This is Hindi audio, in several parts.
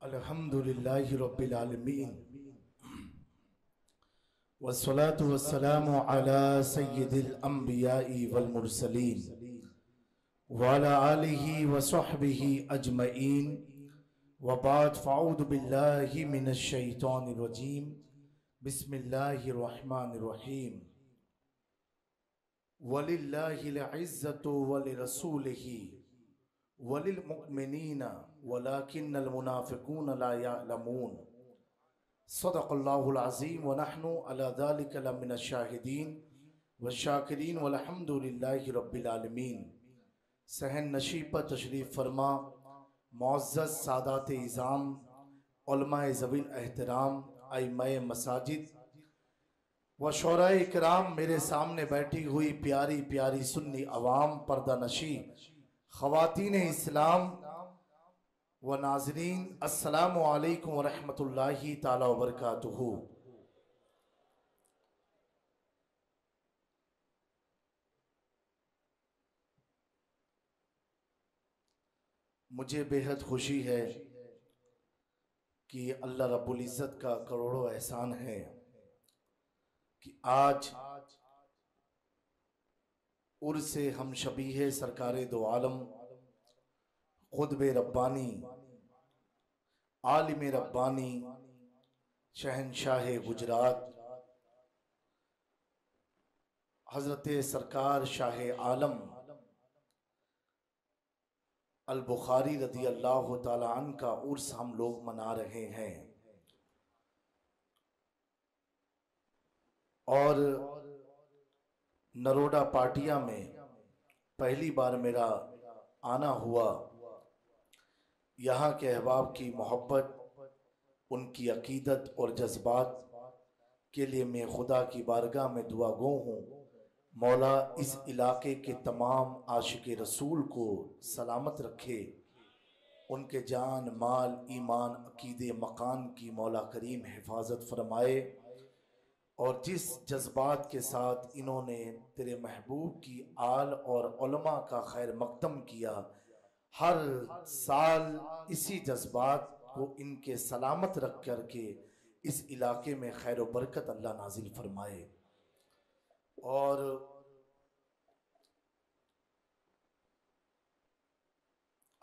अल्हम्दुलिल्लाहि रब्बिल आलमीन वस्सलातु वस्सलामु अला सय्यिदिल अंबियाई वल मुरसलीन व अला आलिहि व सहबिहि अजमईन व बाद फ़अऊज़ु बिल्लाहि मिनश शैतानिर रजीम बिस्मिल्लाहिर रहमानिर रहीम वलिल्लाहिल इज़्ज़तु व लिरसूलिही वलिल मुअमिनीना वलाकिन्नल मुनाफ़िक़ून ला यअलमून सदक़ल्लाहुल अज़ीम व नहनु अला ज़ालिका लमिनश शाहिदीन व शाकिरीन वल्हम्दुलिल्लाहि रब्बिल आलमीन। सहन नशीब पर तशरीफ़ फरमा मुअज़्ज़ज़ सादात इज़ाम उलमाए ज़वील एहतराम अइम्माए मसाजिद व शोराए इकराम, मेरे सामने बैठी हुई प्यारी प्यारी सुन्नी अवाम, पर्दा नशी ख़वातीन इस्लाम व नाज़रीन, अस्सलामु अलैकुम व रहमतुल्लाहि ताला व बरकातुहू। मुझे बेहद खुशी है कि अल्लाह रब्बुल इज़्ज़त का करोड़ों एहसान है कि आज उर्से हम शबीह सरकारे दो आलम खुतब रब्बानी आलिम रब्बानी शहनशाह गुजरात हज़रत सरकार शाह आलम अल बुखारी रदी अल्लाह ताला अन्हु का उर्स हम लोग मना रहे हैं। और नरोडा पाटिया में पहली बार मेरा आना हुआ। यहाँ के अहबाब की मोहब्बत, उनकी अकीदत और जज्बात के लिए मैं खुदा की बारगाह में दुआ गो हूँ। मौला इस इलाके के तमाम आशिक रसूल को सलामत रखे, उनके जान माल ईमान अकीदे मकान की मौला करीम हिफाजत फरमाए। और जिस जज्बात के साथ इन्होंने तेरे महबूब की आल और उलमा का खैर मकदम किया, हर साल इसी जज्बात को इनके सलामत रख करके इस इलाके में खैर व बरकत अल्लाह नाजिल फरमाए। और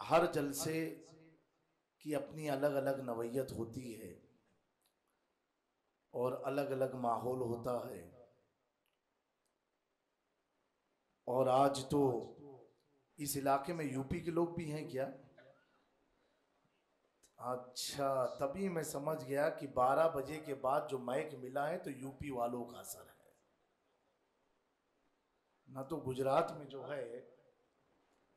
हर जलसे की अपनी अलग अलग नवैयत होती है और अलग अलग माहौल होता है। और आज तो इस इलाके में यूपी के लोग भी हैं क्या? अच्छा, तभी मैं समझ गया कि 12 बजे के बाद जो माइक मिला है तो यूपी वालों का असर है। ना तो गुजरात में जो है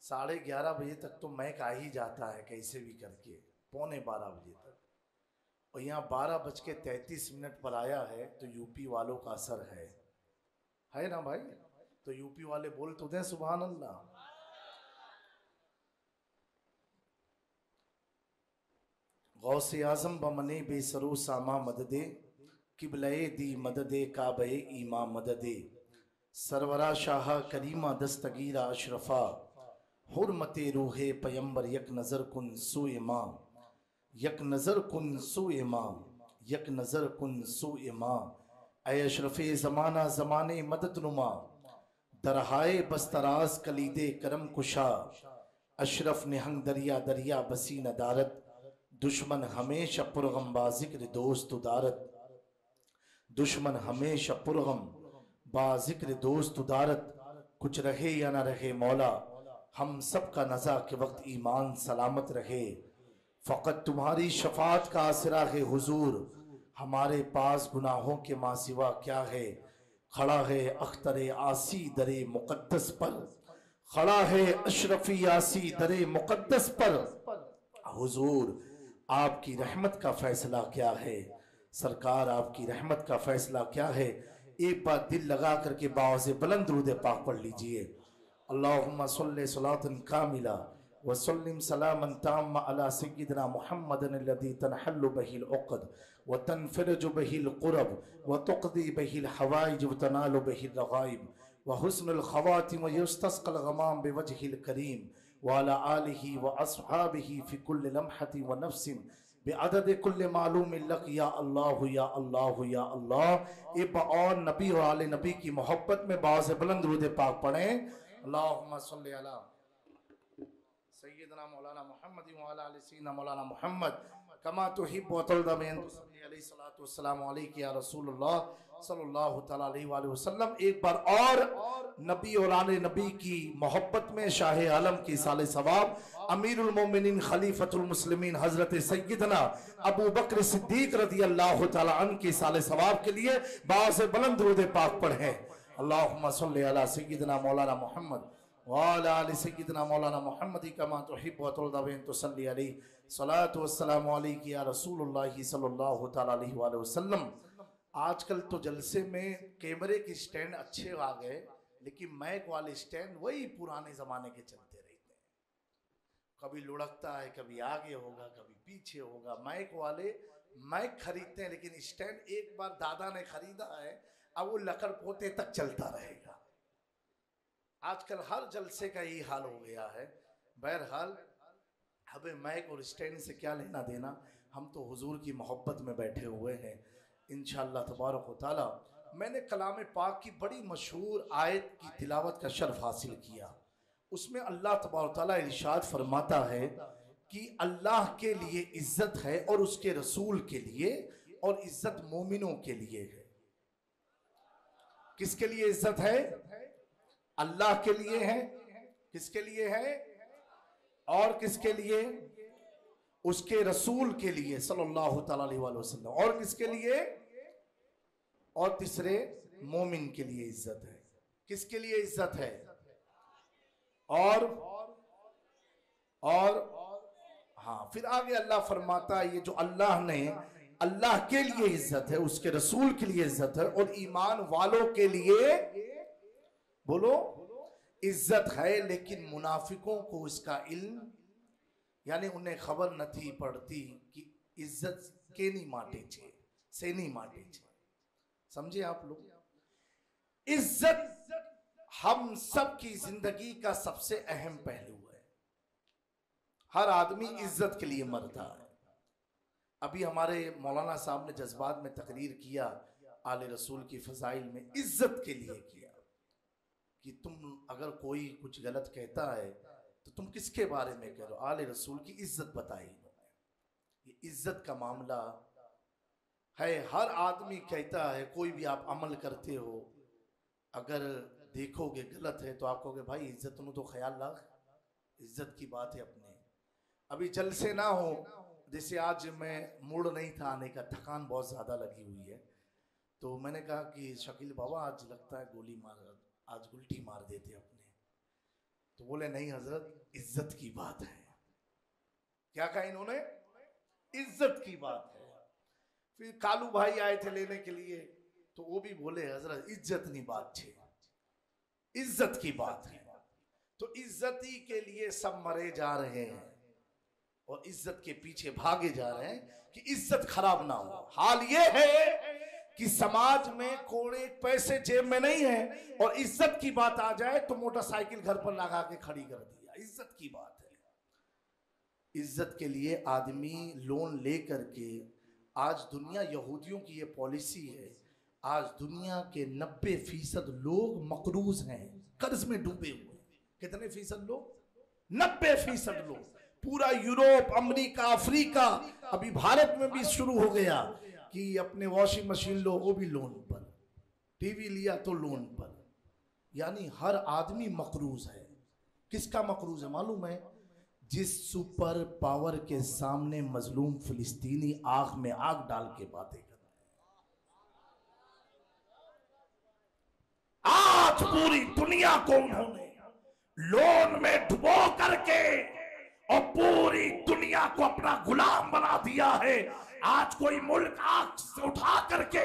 11:30 बजे तक तो माइक आ ही जाता है कैसे भी करके, पौने 12 बजे तक। और यहाँ 12:33 पर आया है तो यूपी वालों का असर है ना भाई? तो यूपी वाले बोल तो दें सुभान अल्लाह। गौसे आजम बमने बेसरो सामा मददे किबले दी मददे काबे ईमा मददे सरवरा शाह करीमा दस्तगीरा अशरफा हुर्मते रूहे पयंबर यक नजर कुन सु इमाम यक नजर कुन सु इमाम यक नजर कुन सु इमाम ऐ अशरफे ज़माना ज़माने मदद नुमा दरहाए बस्तराज कलीदे करम कुशा अशरफ निहंग दरिया दरिया बसी नदारत दुश्मन हमेशा पुरगम बाजिक्र दोस्त उदारत दुश्मन हमेशा पुरगम बाजिक्र दोस्त उदारत कुछ रहे या ना रहे मौला हम सब का नज़ा के वक्त ईमान सलामत रहे। फ़कत तुम्हारी शफात का आसरा है हुजूर, हमारे पास गुनाहों के मासिवा क्या है। खड़ा है अख्तर आसी दरे मुकद्दस पर, खड़ा है अशरफी आसी दरे मुकद्दस पर। हुजूर आपकी रहमत का फैसला क्या है, सरकार आपकी रहमत का फैसला क्या है। एक बार दिल लगा करके बावज़े बुलंद दुरूद पाक पढ़ लीजिए। अल्लाहुम्मा सल्लि सलातन कामिला व सल्लिम सलामन ताम्मा अला सय्यिदिना मुहम्मदिन अल्लज़ी तनहल्लु बिहिल उक़द व तनफ़रिजु बिहिल क़ुरब व तुक़दी बिहिल हवाइज व तनालु बिहिल रग़ाइब व हुस्नुल ख़वातिम व युस्तस्क़ल ग़माम बिवजहिल करीम व अला आलिहि व अस्हाबिहि फ़ी कुल्लि लम्हतिन व नफ़्सिन बेअदद कुल्ले मालूम लक या अल्लाह या अल्लाह या अल्लाह। एक और नबी और आले नबी की मोहब्बत में बाज़ बुलंद दुरूद पाक पढ़ें। अल्लाहुम्मा सल्ली अला सय्यदना मौलाना मुहम्मद व अला आलि सय्यदना मौलाना मुहम्मद कमा तुहिब्बु व तर्दा बिन तुसल्ली अलैहि सलातु वस्सलाम अलैका या रसूलुल्लाह सल्लल्लाहु तआला अलैहि वसल्लम। एक बार और नबी और आले नबी की मोहब्बत में शाह आलम की साले सवाब अमीरुल मोमिनीन खलीफतुल मुस्लिमीन हजरत सय्यदना अबू बकर सिद्दीक रज़ी अल्लाह तआला अन्हु की साले सवाब के लिए बाज़ बुलंद दुरूद पाक पढ़ें। अल्लाहुम्मा सल्ली अला सय्यदना मौलाना मुहम्मद व अला आलि सय्यदना मौलाना मुहम्मद कमा तुहिब्बु व तुर्दा बिन तुसल्ली अलैहि सलातु वस्सलामु अलैका या रसूलुल्लाह सल्लल्लाहु तआला अलैहि वसल्लम। आजकल तो जलसे में कैमरे की स्टैंड अच्छे आ गए, लेकिन मैक वाले स्टैंड वही पुराने जमाने के चलते रहते हैं। कभी लुढ़कता है, कभी आगे होगा, कभी पीछे होगा। मैक वाले मैक खरीदते हैं, लेकिन स्टैंड एक बार दादा ने खरीदा है, अब वो लकड़ पोते तक चलता रहेगा। आजकल हर जलसे का यही हाल हो गया है। बहरहाल हमें मैक और स्टैंड से क्या लेना देना, हम तो हुजूर की मोहब्बत में बैठे हुए हैं। इंशाअल्लाह तबारक व तआला मैंने कलाम पाक की बड़ी मशहूर आयत की तिलावत का शर्फ हासिल किया। उसमें अल्लाह तबारक व तआला इरशाद फरमाता है कि अल्लाह के लिए इज्जत है और उसके रसूल के लिए, और इज्जत मोमिनों के लिए है। किसके लिए इज्जत है? अल्लाह के लिए है। किसके लिए है? और किसके लिए? उसके रसूल के लिए सल्लल्लाहु तआला अलैहि वसल्लम। और किसके लिए? और तीसरे मोमिन के लिए इज्जत है। किसके लिए इज्जत है? और हाँ, फिर आगे अल्लाह फरमाता है ये जो अल्लाह ने, अल्लाह के लिए इज्जत है, उसके रसूल के लिए इज्जत है, और ईमान वालों के लिए बोलो इज्जत है। लेकिन मुनाफिकों को इसका इल्म, यानी उन्हें खबर न थी पड़ती कि इज्जत के नहीं माटे छे से नहीं माटे छे। समझे आप लोग? इज्जत हम सब की जिंदगी का सबसे अहम पहलू है। हर आदमी इज्जत के लिए मरता है। अभी हमारे मौलाना साहब ने जज्बात में तकरीर किया, आले रसूल की फजाइल में इज्जत के लिए किया कि तुम अगर कोई कुछ गलत कहता है तो तुम किसके बारे में कह रहे हो? आले रसूल की इज्जत बताई इन्होंने। ये इज्जत का मामला है। हर आदमी कहता है, कोई भी आप अमल करते हो, अगर देखोगे गलत है तो आप कहोगे भाई इज्जत नु तो ख्याल रख, इज्जत की बात है अपने। अभी जलसे ना हो, जैसे आज मैं मूड नहीं था आने का, थकान बहुत ज्यादा लगी हुई है, तो मैंने कहा कि शकील बाबा आज लगता है गोली मार, आज उल्टी मार देते अपने। तो बोले नहीं हजरत, इज्जत की बात है। क्या कहा इन्होंने? इज्जत की बात है। फिर कालू भाई आए थे लेने के लिए, तो वो भी बोले हजरत इज्जत नहीं बात छे, इज्जत की बात है। तो इज्जती के लिए सब मरे जा रहे हैं और इज्जत के पीछे भागे जा रहे हैं कि इज्जत खराब ना हो। हाल ये है कि समाज में कोड़े पैसे जेब में नहीं है, और इज्जत की बात आ जाए तो मोटरसाइकिल घर पर लगा के खड़ी कर दिया। इज्जत की बात है। इज्जत के लिए आदमी लोन ले करके, आज दुनिया, यहूदियों की ये पॉलिसी है, आज दुनिया के 90% लोग मकरूज हैं, कर्ज में डूबे हुए। कितने फीसद लोग? 90% लोग। पूरा यूरोप, अमेरिका, अफ्रीका, अभी भारत में भी शुरू हो गया कि अपने वॉशिंग मशीन लो वो भी लोन पर, टीवी लिया तो लोन पर। यानी हर आदमी मकरूज है। किसका मकरूज है मालूम है? जिस सुपर पावर के सामने मजलूम फिलिस्तीनी आग में आग डाल के बातें कर रहे हैं। आज पूरी दुनिया को उन्होंने लोन में डुबो करके और पूरी दुनिया को अपना गुलाम बना दिया है। आज कोई मुल्क आग से उठा करके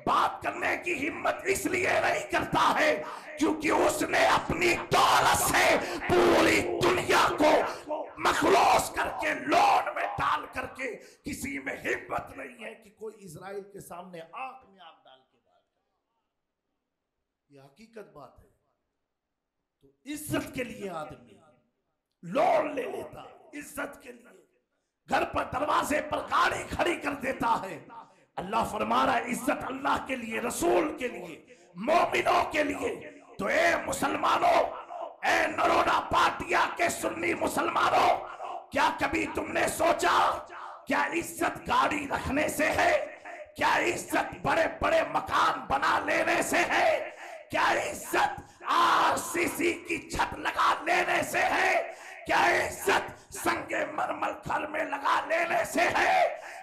बात करने की हिम्मत इसलिए नहीं करता है क्योंकि उसने अपनी दौलत से पूरी दुनिया को मखलूस करके लोन में डाल करके, किसी में हिम्मत नहीं है कि कोई इजराइल के सामने आग में आग डाल के बात करे। यह हकीकत बात है। तो इज्जत के लिए आदमी लोन ले लेता, इज्जत के लिए। घर पर दरवाजे पर गाड़ी खड़ी कर देता है। अल्लाह फरमा रहा है इज्जत अल्लाह के लिए, रसूल के लिए, मोमिनों के लिए। तो ए मुसलमानों, ए नरोडा पाटिया के सुन्नी मुसलमानों, क्या कभी तुमने सोचा क्या इज्जत गाड़ी रखने से है? क्या इज्जत बड़े बड़े मकान बना लेने से है? क्या इज्जत आरसीसी की छत लगा लेने से है? क्या इज्जत संगे मरमर घर में लगा लेने से है?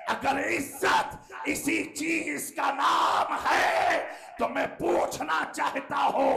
अगर इज्जत इसी चीज का नाम है तो मैं पूछना चाहता हूं,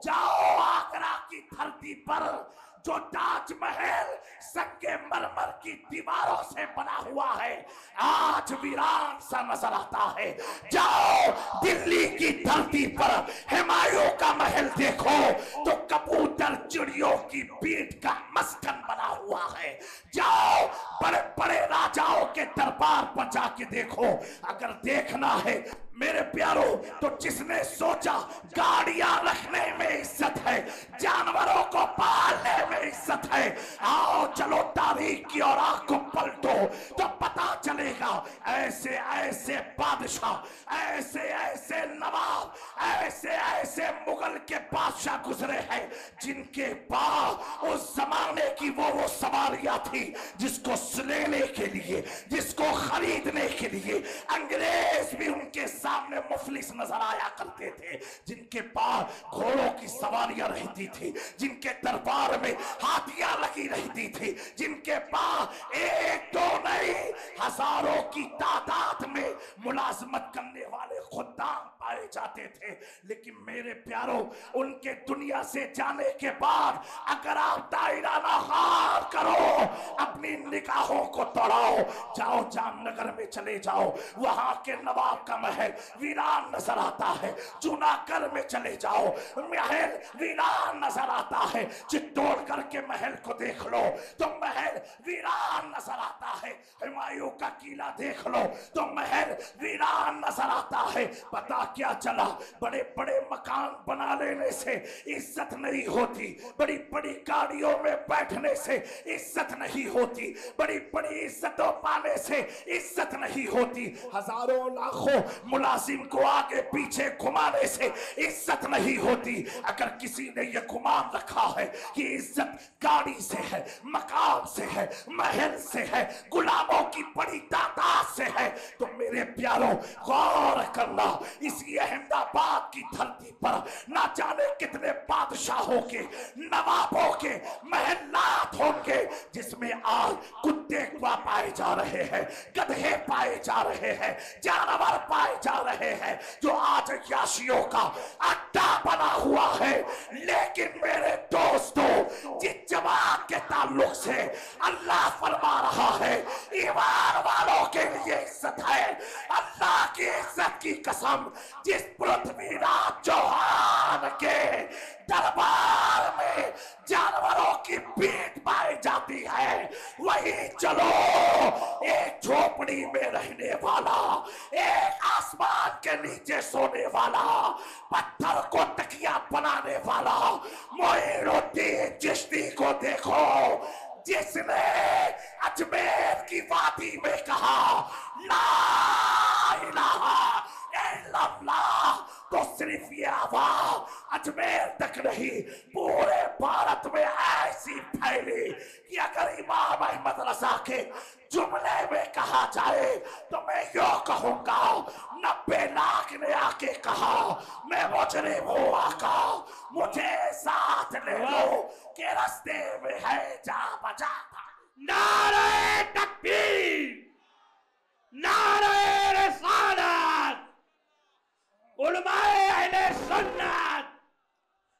जाओ आगरा की धरती पर जो ताजमहल संगे मरमर की दीवारों से बना हुआ है आज वीरान सा नजर आता है। जाओ दिल्ली की धरती पर हुमायूं का महल देखो तो कबूतर चिड़ियों की बीट का मस्कन बना हुआ है। जाओ बड़े बड़े राजाओं के दरबार पर जाके देखो। अगर देखना है मेरे प्यारों तो जिसने सोचा गाड़ियां रखने में इज्जत है, जानवरों को पालने में इज्जत है, आओ चलो तारीख की और आंख को पलटो तो पता चलेगा ऐसे ऐसे बादशाह, ऐसे ऐसे नवाब, ऐसे ऐसे मुगल के बादशाह गुजरे हैं जिनके पास उस जमाने की वो सवारियां थी जिसको लेने के लिए, जिसको खरीदने के लिए अंग्रेज भी उनके सामने मुफलिस नजर आया करते थे, जिनके पास घोड़ों की सवारियां रहती थी, जिनके दरबार में हाथियां लगी रहती थी, जिनके पास एक दो नहीं हजारों की तादाद में मुलाजमत करने वाले खुद्दाम पाए जाते थे। लेकिन मेरे प्यारों उनके दुनिया से जाने के बाद अगर आप दायरा ना हार करो, अपनी निगाहों को तोड़ाओ, जाओ जामनगर में चले जाओ, वहां के नवाब का महल वीरान नजर आता है। जूनागढ़ में चले जाओ, महल वीरान नजर आता है। चित्तौड़गढ़ के महल को देख लो तो महल वीरान नजर आता है। हुमायूं का किला देख लो तो महल वीरान नजर आता है। पता क्या चला, बड़े बड़े मकान बना लेने से इज्जत नहीं होती, बड़ी बड़ी गाड़ियों में बैठने से इज्जत नहीं होती, बड़ी बड़ी इज्जतों पाने से इज्जत नहीं होती, हजारों लाखों मुलाजिम को आगे पीछे घुमाने से इज्जत नहीं होती। अगर किसी ने यह गुमान रखा है कि इज्जत गाड़ी से है, मकान से है, महल से है, गुलामों की बड़ी तादाद से है, तो मेरे प्यारों गौर करना, इसी अहमदाबाद की धरती पर ना जाने कितने बादशाहों के, नवाबों के महलात होंगे जिसमें आज कुत्ते पाए जा रहे हैं, गधे पाए जा रहे हैं, जानवर पाए जा रहे हैं, जो आज याशियों का अड्डा बना हुआ है। लेकिन मेरे दोस्तों, जिस जवान के ताल्लुक से अल्लाह फरमा रहा है ईमान वालों के लिए इज्जत है, अल्लाह की इज्जत की कसम, जिस पृथ्वीराज चौहान के दरबार में जानवरों की पीठ पाई जाती है, वही चलो एक झोपड़ी में रहने वाला, एक आसमान के नीचे सोने वाला, पत्थर को तकिया बनाने वाला मोइनुद्दीन चिश्ती को देखो, जिसने अजमेर की वादी में कहा ला इलाहा इल्लल्लाह, तो सिर्फ ये आवाज अजमेर तक नहीं पूरे भारत में ऐसी फैली कि अगर इमाम अहमद रजा के जुमले में कहा जाए तो मैं यो कहूंगा, 90 लाख ने आके कहा मैं मुजरिम हूं आका, मुझे साथ ले लो के रास्ते में है जा बजा। नारे तकबीर, नारे रिसालत, उलमाए अहले सुन्नत,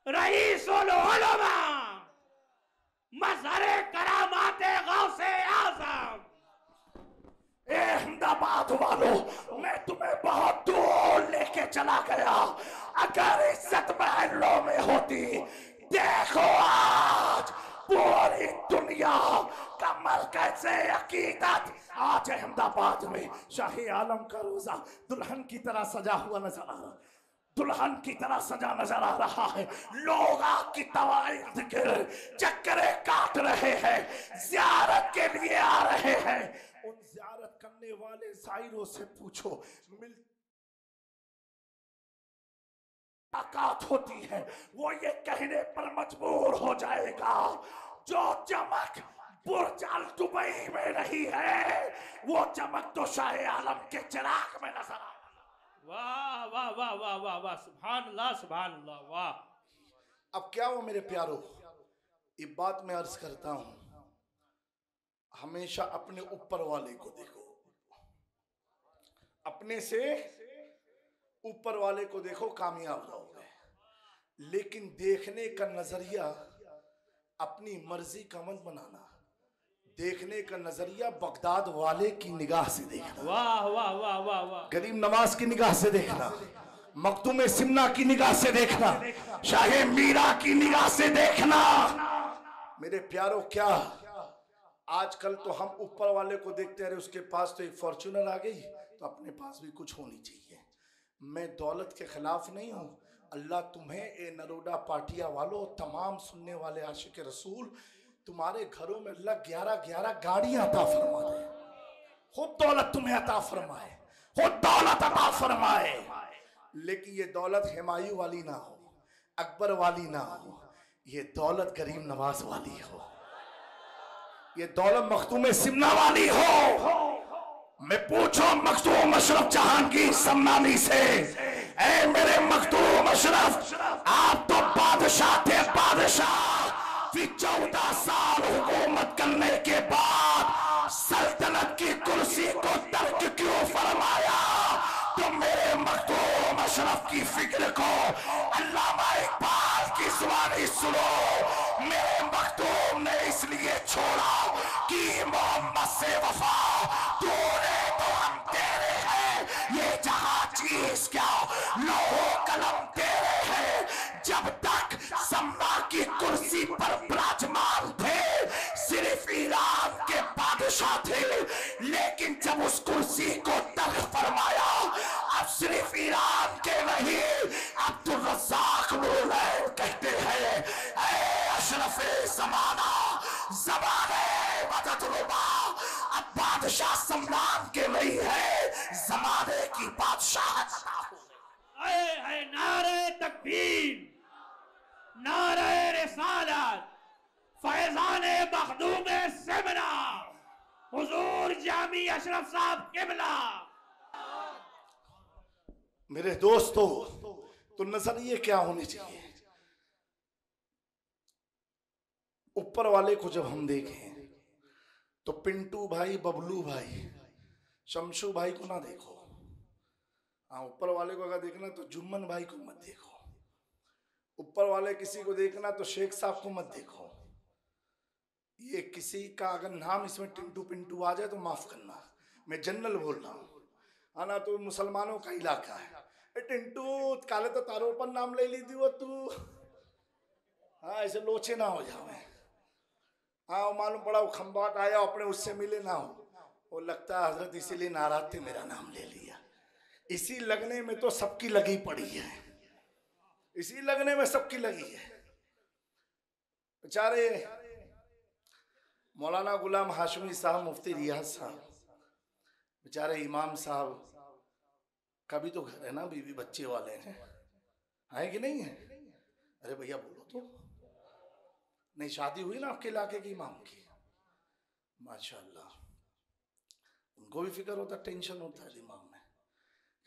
रईसुल उलमा, मज़हरे करामाते गौसे आज़म। अहमदाबाद वालों, मैं तुम्हें बहुत दूर लेके चला गया। अगर इज्जत महलों में होती, देखो आज पूरी दुनिया का मरकज़ अकीदत आज अहमदाबाद में शाही आलम का रोजा दुल्हन की तरह सजा हुआ नजर आ रहा। दुल्हन की तरह सजा नजर आ रहा है। लोग आग की तवाइफ के चक्करे काट रहे हैं, ज़ियारत के लिए आ रहे हैं। उन ज़ियारत करने वाले ज़ायरों से पूछो, मुलाकात होती है, वो ये कहने पर मजबूर हो जाएगा, जो चमक बुर्ज अल दुबई में नहीं है, वो चमक तो शाह आलम के चिराग में नजर आ। वाह वाह वाह वाह वाह वाह, सुभान अल्लाह सुभान अल्लाह, वाह। अब क्या हो मेरे प्यारो, ये बात मैं अर्ज करता हूं, हमेशा अपने ऊपर वाले को देखो, अपने से ऊपर वाले को देखो, कामयाब रहोगे। लेकिन देखने का नजरिया अपनी मर्जी का मत बनाना, देखने का नजरिया बगदाद वाले की निगाह से देखना। वाह वाह वाह वाह वाह। गरीब नवाज की निगाह से देखना, मखदूम सिमना की निगाह से देखना, शाहे मीरा की निगाह से देखना। मेरे प्यारो, क्या आजकल तो हम ऊपर वाले को देखते रहे, उसके पास तो एक फॉर्च्यूनर आ गई, तो अपने पास भी कुछ होनी चाहिए। मैं दौलत के खिलाफ नहीं हूं। अल्लाह तुम्हें, ए नरोडा पाटिया वालों, तमाम सुनने वाले आशिक रसूल, तुम्हारे घरों में अल्लाह 11-11 गाड़ियां अता फरमा दे, खुद दौलत तुम्हें अता फरमाए, खुद दौलत अता फरमाए। लेकिन ये दौलत हुमायूं वाली ना हो, अकबर वाली ना हो, ये दौलत गरीब नवाज वाली हो, ये दौलत मखदूम सिमना वाली हो। मैं पूछो मखदूम अशरफ जहांगीर सम्मानी से, ऐ मेरे मखदूम अशरफ, आप तो बादशाह थे, बादशाह। फिर 14 साल हुकूमत करने के बाद सल्तनत की कुर्सी को तर्क क्यों फरमाया? तो मेरे मखदूम अशरफ की फिक्र को अल्लामा इकबाल की ज़ुबानी सुनो। मेरे मखदूम ने इसलिए छोड़ा कि मोहम्मद से वफा तूने तो हम तेरे हैं, ये जहां चीज क्या लोहो कलम तेरे हैं। जब तक सम्मा की कुर्सी पर विराजमान थे, सिर्फ ईरान के बादशाह थे, लेकिन जब उस कुर्सी को तर्क फरमाया, अब सिर्फ ईरान के नहीं, अब्दुल रज़्ज़ाक नूरैन कहते हैं, ऐ अशरफे ज़माना, ज़माने मददरुबा, अब बादशाह सम्मान के नहीं है, ज़माने की बादशाहत अता हो। नारे तकबीर, नारे रिसालत, फैज़ाने मखदूम सिमना, हुजूर जामी अशरफ साहब किबला। मेरे दोस्तों, तो नजरिए क्या होने चाहिए? ऊपर वाले को जब हम देखें तो पिंटू भाई, बबलू भाई, शमशू भाई को ना देखो। हाँ, ऊपर वाले को अगर देखना तो जुम्मन भाई को मत देखो। ऊपर वाले किसी को देखना तो शेख साहब को मत देखो। ये किसी का अगर नाम इसमें टिंटू पिंटू आ जाए तो माफ करना, मैं जनरल बोल रहा हूँ, आना तो मुसलमानों का इलाका है। टिंटू काले तो तारों पर नाम ले ली थी वो तू, हाँ ऐसे लोचे ना हो जाओ। हाँ मालूम पड़ा वो खंबाट आया, अपने उससे मिले ना हो, वो लगता है हजरत इसीलिए नाराज थे, मेरा नाम ले लिया। इसी लगने में तो सबकी लगी पड़ी है, इसी लगने में सबकी लगी है। बेचारे मौलाना गुलाम हाशमी साहब, मुफ्ती रियाज साहब, बेचारे इमाम साहब का भी तो घर है ना, बीवी बच्चे वाले हैं कि नहीं है? अरे भैया बोलो तो, नहीं शादी हुई ना आपके इलाके की इमाम की? माशाल्लाह, उनको भी फिक्र होता, टेंशन होता है दिमाग में।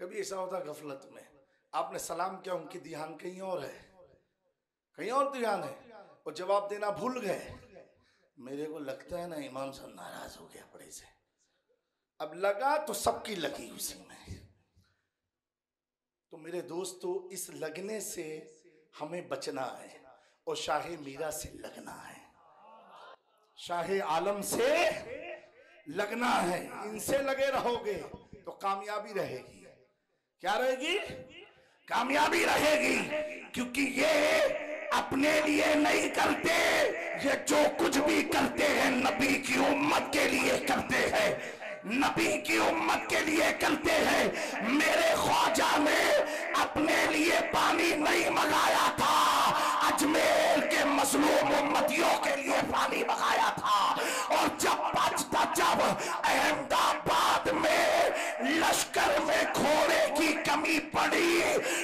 कभी ऐसा होता गफलत में आपने सलाम किया, उनकी ध्यान कहीं और है, कहीं और ध्यान है, और जवाब देना भूल गए। मेरे को लगता है ना इमाम साहब नाराज हो गया बड़े से। अब लगा तो सबकी लगी उसी में। तो मेरे दोस्तों, इस लगने से हमें बचना है और शाहे मीरा से लगना है, शाहे आलम से लगना है। इनसे लगे रहोगे तो कामयाबी रहेगी। क्या रहेगी? कामयाबी रहेगी, क्योंकि ये अपने लिए नहीं करते, ये जो कुछ भी करते हैं नबी की उम्मत के लिए करते हैं, नबी की उम्मत के लिए करते हैं। मेरे ख्वाजा ने अपने लिए पानी नहीं मंगाया था, अजमेर के मजलूम उम्मतियों के लिए पानी मंगाया था। और जब अहमदाबाद में लश्कर में घोड़े की कमी पड़ी,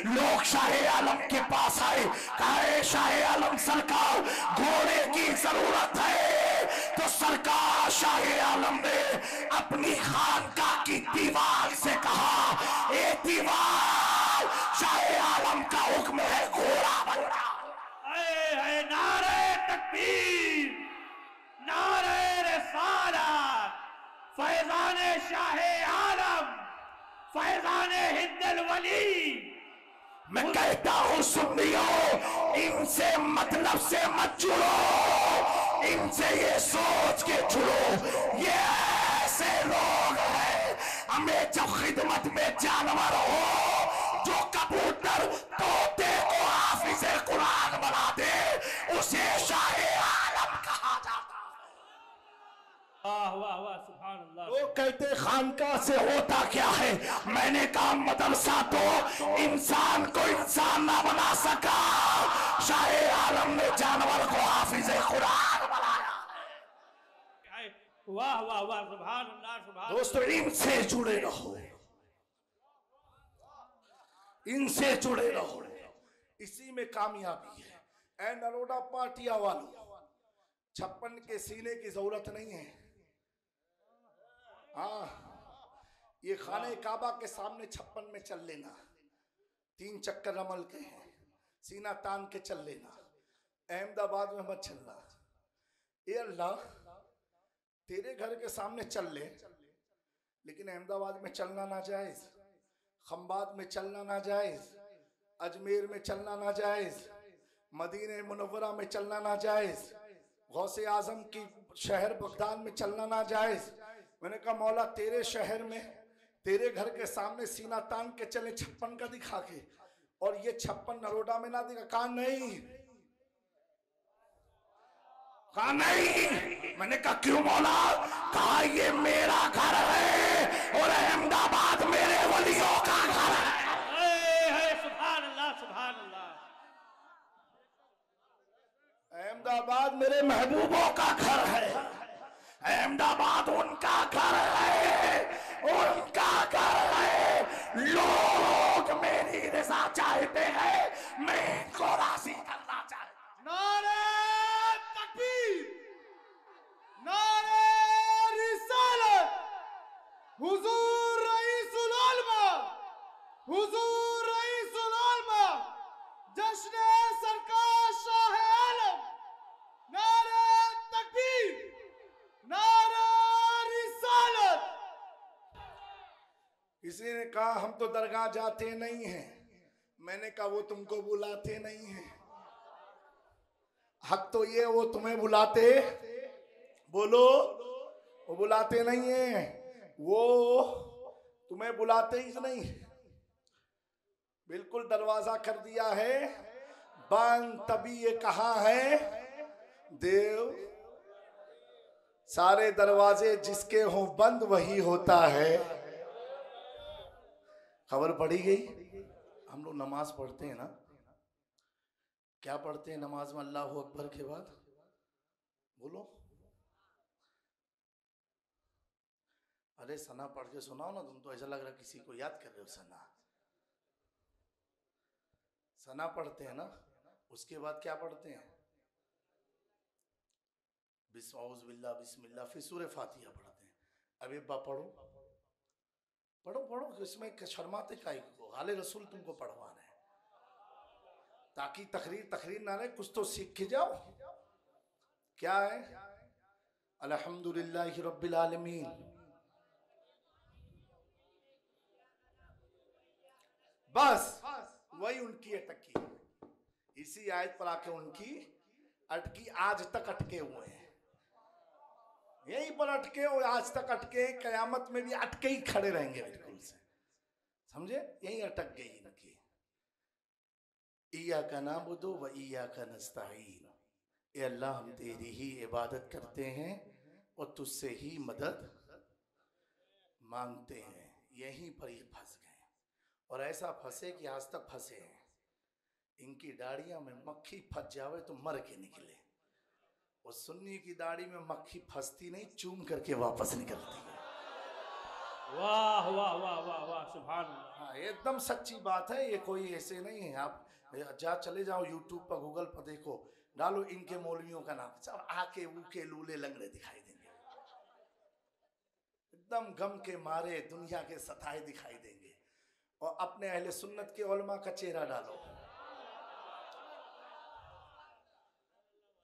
लोग शाह आलम के पास आए, कहा शाह आलम सरकार घोड़े की जरूरत है। तो सरकार शाह आलम ने अपनी खानकाह की दीवार से कहा, ए दीवार, शाह आलम का हुक्म है घोड़ा बनना। नारे तकबीर, नारे रिसालत, फैजाने शाहे आलम, फैजाने हिंदुल वली। मैं कहता हूं सुन्नियों, इनसे मतलब से मत जुड़ो, इनसे ये सोच के जुड़ो, ये ऐसे लोग हैं, हमें जब खिदमत में जानवर हो जो कबूतर तोते को हाफिज़े कुरान बना दे, उसे शाहे आलम कहा जाता है। वाह वाह वाह, सुभान अल्लाह। लोग कहते खानका से होता क्या है, मैंने कहा मदरसा तो इंसान को इंसान ना बना सका, शाहे आलम ने जानवर को हाफिज़े कुरान बनाया। वाह वाह वाह, सुभान अल्लाह, सुभान। दोस्तों इनसे जुड़े रहो, इनसे जुड़े रहो, इसी में कामयाबी है। ए नरोडा पार्टिया वालों, 56 के सीने की जरूरत नहीं है। हाँ, ये खाने काबा के सामने 56 में चल लेना, 3 चक्कर रमल के हैं, सीना तान के चल लेना, अहमदाबाद में मत चलना। ए अल्लाह, तेरे घर के सामने चल ले, लेकिन अहमदाबाद में चलना ना जायज, खंबात में चलना ना जायज, अजमेर में चलना ना जायज, मदीने मुनव्वरा में चलना ना जायज, गौसे आजम की शहर बगदाद में चलना ना जायज। मैंने कहा मौला तेरे शहर में, तेरे घर के सामने सीना तान के चले 56 का दिखा के, और ये 56 नरोडा में ना दिखा। कहा नहीं, कहा नहीं। मैंने कहा क्यों मौला? कहा ये मेरा घर है और अहमदाबाद मेरे वलियों का घर है। सुभान अल्लाह, सुभान अल्लाह। अहमदाबाद मेरे महबूबों का घर है, अहमदाबाद उनका घर है, उनका घर है। लोग मेरी रज़ा चाहते हैं, मैं इनको राजी करना चाहता हूं। नारे तकबीर, नारे रिसालत, हुजूर रईसुल उलमा, हुजूर रईसुल उलमा, जश्न सरकार शाह आलम। नारे तकबीर, नारे रिसालत। किसी ने कहा हम तो दरगाह जाते नहीं हैं, मैंने कहा वो तुमको बुलाते नहीं हैं। हक तो ये वो तुम्हें बुलाते, बोलो, वो बुलाते नहीं है, वो तुम्हें बुलाते ही नहीं। बिल्कुल दरवाजा कर दिया है बंद, तभी ये कहा है देव, सारे दरवाजे जिसके हों बंद वही होता है। खबर पड़ी गई। हम लोग नमाज पढ़ते हैं ना, क्या पढ़ते हैं नमाज में अल्लाह अकबर के बाद? बोलो, अरे सना पढ़ के सुनाओ ना, तुम तो ऐसा लग रहा किसी को याद कर रहे हो। सना सना पढ़ते हैं ना, उसके बाद क्या पढ़ते हैं? बिस्मिल्लाह बिस्मिल्लाह, फिर सूरह फातिहा पढ़ते हैं। अबे बा पढ़ो पढ़ो पढ़ो, इसमें शर्माते काहे को? हाले रसूल तुमको पढ़वाना है, ताकि तकरीर ना रहे, कुछ तो सीख के जाओ। क्या है? अल्हम्दुलिल्लाहि रब्बिल आलमीन, बस वही उनकी अटकी, इसी आयत पर आके उनकी अटकी आज तक अटके हुए हैं, यहीं पर अटके और आज तक अटके, कयामत में भी अटके ही खड़े रहेंगे बिल्कुल से, समझे? यहीं अटक गई इनकी। इय्याका नअबुदु व इय्याका नस्तईन, ए अल्लाह हम तेरी ही इबादत करते हैं और तुझसे ही मदद मांगते हैं। यहीं पर ये फंस गए। और ऐसा फंसे कि आज तक फंसे हैं। इनकी दाढ़ियां में मक्खी फंस जावे तो मर के निकले, और सुन्नी की दाढ़ी में मक्खी फंसती नहीं, चूम करके वापस निकलती है। वाह वाह वाह वाह वाह, सुभान अल्लाह। हाँ, एकदम सच्ची बात है, ये कोई ऐसे नहीं है। आप चले जाओ यूट्यूब पर, गूगल पर देखो, डालो इनके मौलवियों का नाम, सब आके ऊके लूले लंगड़े दिखाई देंगे, एकदम गम के मारे दुनिया के सताए दिखाई देंगे। और अपने अहले सुन्नत के उलमा का चेहरा डालो,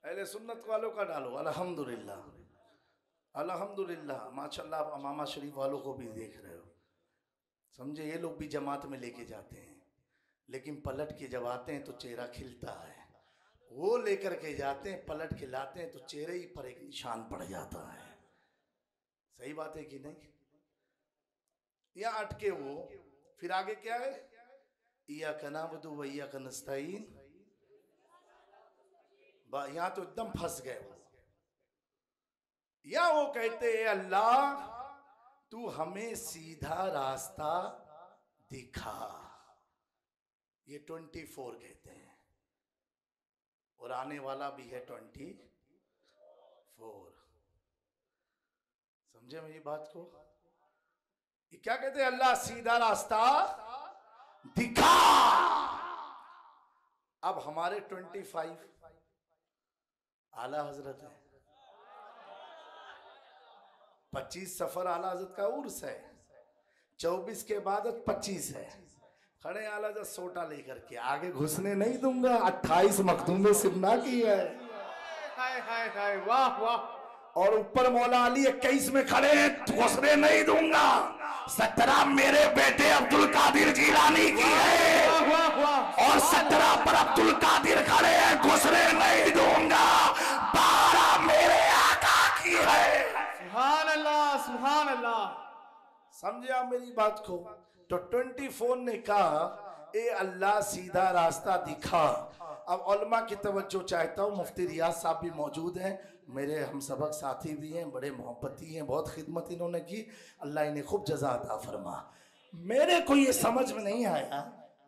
अहले सुन्नत वालों का डालो, अल्हम्दुलिल्लाह अल्हम्दुलिल्लाह, माशाल्लाह। आप अमामा शरीफ वालों को भी देख रहे हो, समझे, ये लोग भी जमात में लेके जाते हैं, लेकिन पलट के जब आते हैं तो चेहरा खिलता है। वो लेकर के जाते हैं, पलट के लाते हैं तो चेहरे ही पर एक निशान पड़ जाता है। सही बात है कि नहीं? यहाँ अटके वो, फिर आगे क्या है? इय्याका नअबुदु व इय्याका नस्तईन। यहाँ तो एकदम फंस गए वो। या वो कहते हैं अल्लाह तू हमें सीधा रास्ता दिखा, ये 24 कहते हैं, और आने वाला भी है 24। समझे मेरी बात को? ये क्या कहते हैं? अल्लाह सीधा रास्ता दिखा। अब हमारे 25 आला हजरत है, 25 सफर आला हजरत का उर्स है, 24 के बाद 25 है। खड़े आला हजरत सोटा लेकर के, आगे घुसने नहीं दूंगा, 28 मखदूम सिमना की है। हाय हाय हाय, वाह वाह। और ऊपर मौला अली 21 में खड़े हैं, घुसने नहीं दूंगा। 17 मेरे बेटे अब्दुल कादिर जीलानी की है, और 17 पर अब्दुल कादिर खड़े हैं, घुसने नहीं दूंगा। 12 मेरे आका की है। सुभान अल्लाह सुभान अल्लाह। समझे आप मेरी बात को? तो 24 ने कहा ए अल्लाह सीधा रास्ता दिखा। अब उलमा की तवज्जो चाहता हूँ, मुफ्ती रियाज साहब भी मौजूद हैं, मेरे हम सबक साथी भी हैं, बड़े मोहब्बती हैं, बहुत खिदमत इन्होंने की, अल्लाह इन्हें खूब जज़ा अता फरमा। मेरे को ये समझ में नहीं आया,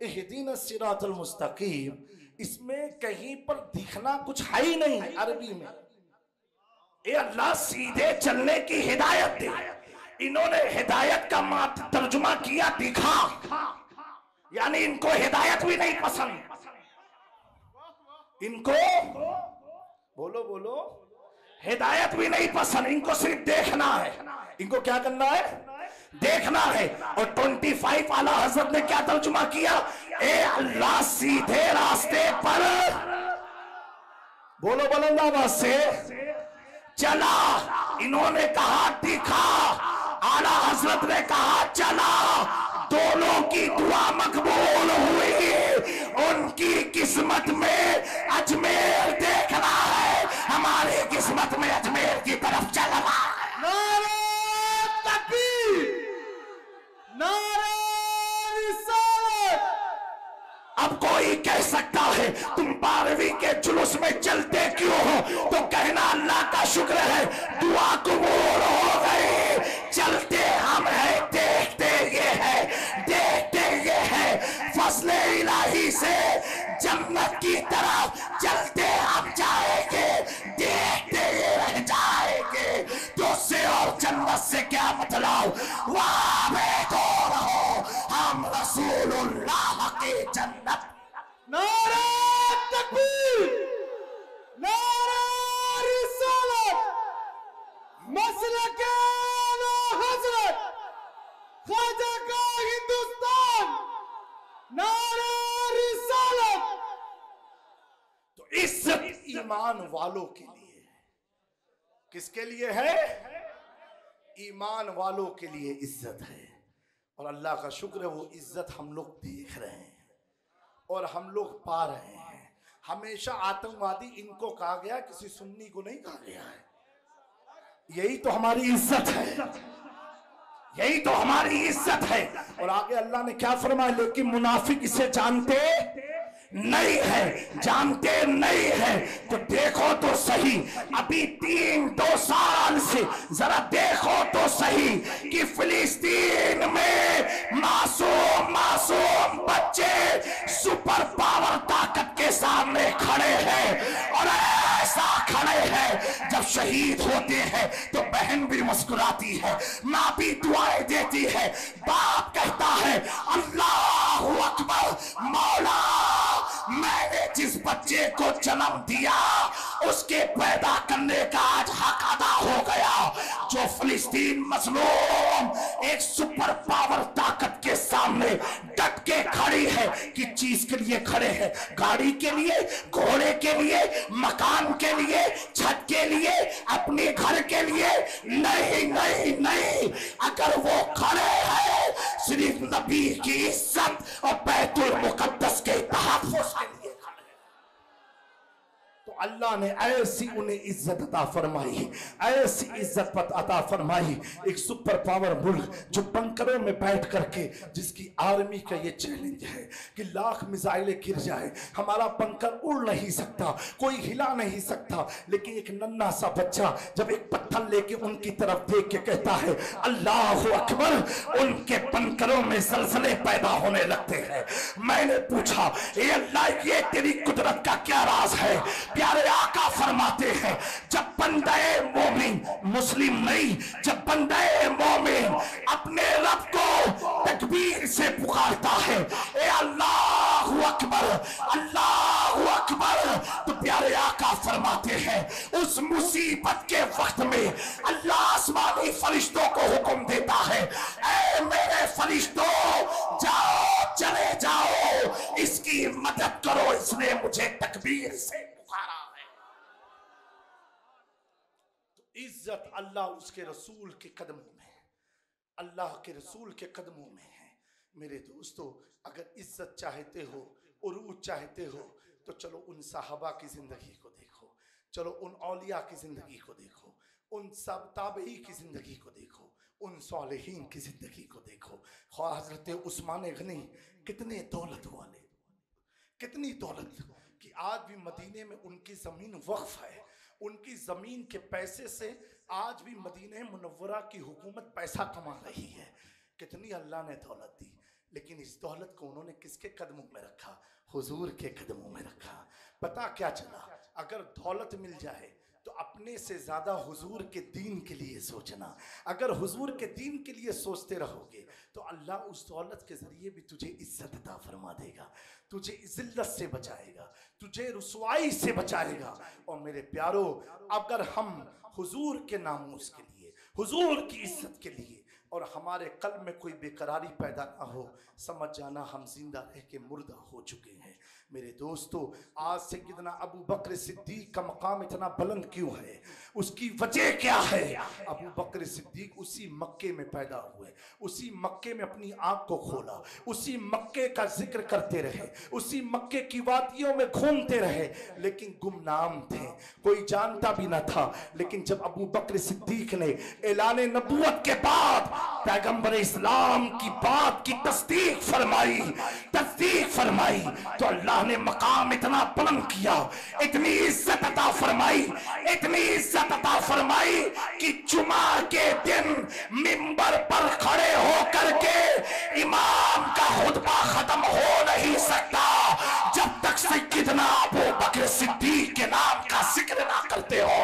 इहदीना सिरातल मुस्तकीम, इसमें कहीं पर दिखना कुछ है ही नहीं अरबी में। ए अल्लाह सीधे चलने की हिदायत दे, इन्होंने हिदायत का तर्जुमा किया दिखा, यानी इनको हिदायत भी नहीं पसंद। इनको बोलो बोलो, हिदायत भी नहीं पसंद, इनको सिर्फ देखना है। इनको क्या करना है? देखना है। और 25 आला हजरत ने क्या तर्जुमा किया? ए अल्लाह सीधे रास्ते पर, बोलो बुलंद आवाज से, चला। इन्होंने कहा दिखा, आला हजरत ने कहा चला। दोनों की दुआ मकबूल हुई, उनकी किस्मत में अजमेर देखना है, हमारी किस्मत में अजमेर की तरफ चलना है। नारे तकबीर, नारे रिसालत। अब कोई कह सकता है तुम 12वीं के जुलूस में चलते क्यों हो? तो कहना अल्लाह का शुक्र है, दुआ कबूल हो गई। चलते हम है, देखते ये है, देखते ये है, फजले इलाही से जन्नत की तरफ चलते हम जाएंगे, देखते ये रह जाएंगे। तो उससे और जन्नत से क्या मतलब? वहां में तो रहो, हम रसूलुल्लाह की जन्नत। नारे तकबीर, नारे रिसालत। मसलके आला हजरत ख्वाजा का हिंदुस्तान। नारे रिसालत। तो इज्जत ईमान वालों के लिए है। किसके लिए है? ईमान वालों के लिए इज्जत है। और अल्लाह का शुक्र है, वो इज्जत हम लोग देख रहे हैं और हम लोग पा रहे हैं। हमेशा आतंकवादी इनको कहा गया, किसी सुन्नी को नहीं कहा गया है। यही तो हमारी इज्जत है, यही तो हमारी इज्जत है। और आगे अल्लाह ने क्या फरमाया? लेकिन मुनाफिक इसे जानते नहीं है, जानते नहीं है। तो देखो तो सही, अभी 3-2 साल से जरा देखो तो सही कि फिलिस्तीन में मासूम शहीद होते हैं तो बहन भी मुस्कुराती है, माँ भी दुआएं देती है, बाप कहता है अल्लाहू अकबर, मौला मैंने जिस बच्चे को जन्म दिया उसके पैदा करने का आज हक अदा हो गया। जो फिलिस्तीन मजलूम एक सुपर पावर ताकत के सामने डट के खड़ी है, कि चीज के लिए खड़े हैं, गाड़ी के लिए, घोड़े के लिए, मकान के लिए, छत के लिए, अपने घर के लिए, नहीं नहीं नहीं, अगर वो खड़े हैं सिर्फ नबी की इज्जत और बैतुल मुकद्दस के तहफ्फुज़ के लिए खड़े हैं, तो अल्लाह ने ऐसी उन्हें इज्जत अता फरमाई, ऐसी इज्जत अता फरमाई। एक सुपर पावर मुल्क जो बंकरों में बैठ करके, जिसकी आर्मी का ये चैलेंज है कि लाख मिसाइलें गिर जाए, हमारा बंकर उड़ नहीं सकता, कोई हिला नहीं सकता, लेकिन एक नन्हा सा बच्चा जब एक पत्थर लेके उनकी तरफ देख के कहता है अल्लाहू अकबर, उनके बंकरों में ज़लज़ले पैदा होने लगते हैं। मैंने पूछा ये अल्लाह, ये तेरी कुदरत का क्या राज है? प्यारे आका फरमाते हैं जब बंदे मोमिन, मुस्लिम नहीं, जब बंदे मोमिन अपने रब को तकबीर से पुकारता है ए अल्लाहू अकबर, अल्लाहू अकबर, तो प्यारे आका फरमाते हैं उस मुसीबत के वक्त में अल्लाह आसमानी फरिश्तों को हुक्म देता है ऐ मेरे फरिश्तों जाओ, चले जाओ, इसकी मदद करो, इसने मुझे तकबीर से पुकारा है। तो इज्जत अल्लाह उसके रसूल के कदमों में, अल्लाह के रसूल के कदमों में है। मेरे दोस्तों, अगर इज्जत चाहते हो, उरूज चाहते हो, तो चलो उन साहबा की जिंदगी को देखो, चलो उन औलिया की जिंदगी को देखो, उन सब ताबई की जिंदगी को देखो, उन सालिहीन की जिंदगी को देखो। हजरत उस्मान गनी कितने दौलत वाले, कितनी दौलत कि आज भी मदीने में उनकी जमीन वक्फ है, उनकी जमीन के पैसे से आज भी मदीने मुनव्वरा की हुकूमत पैसा कमा रही है। कितनी अल्लाह ने दौलत दी, लेकिन इस दौलत को उन्होंने किसके कदमों में रखा? हुजूर के कदमों में रखा। पता क्या चला, अगर दौलत मिल जाए तो अपने से ज्यादा हुजूर के दीन के लिए सोचना। अगर हुजूर के दीन के लिए सोचते रहोगे तो अल्लाह उस दौलत के जरिए भी तुझे इज्जत अता फरमा देगा, तुझे जिल्लत से बचाएगा, तुझे रुसवाई से बचाएगा। और मेरे प्यारो, अगर हम हुजूर के नामूस के लिए, हुजूर की इज्जत के लिए और हमारे कल्ब में कोई बेकरारी पैदा ना हो, समझ जाना हम जिंदा रह के मुर्दा हो चुके हैं। मेरे दोस्तों, आज सैयदना अबू बकर सिद्दीक का मकाम इतना बुलंद क्यों है? उसकी वजह क्या है? अबू बकर सिद्दीक उसी मक्के में पैदा हुए, उसी मक्के में अपनी आंख को खोला, उसी मक्के का जिक्र करते रहे, उसी मक्के की वादियों में घूमते रहे, लेकिन गुमनाम थे, कोई जानता भी न था। लेकिन जब अबू बकर सिद्दीक ने ऐलान नबूवत के बाद पैगंबर इस्लाम की बात की तस्दीक फरमाई, तो अल्लाह ने मकाम इतना बुलंद किया, इतनी इज्जत अता फरमाई, इतनी इज्जत अता फरमाई कि जुमा के दिन मिंबर पर खड़े होकर के इमाम का खुतबा खत्म हो नहीं सकता जब तक सैयदना अबू बकर सिद्दीक के नाम का जिक्र ना करते हो।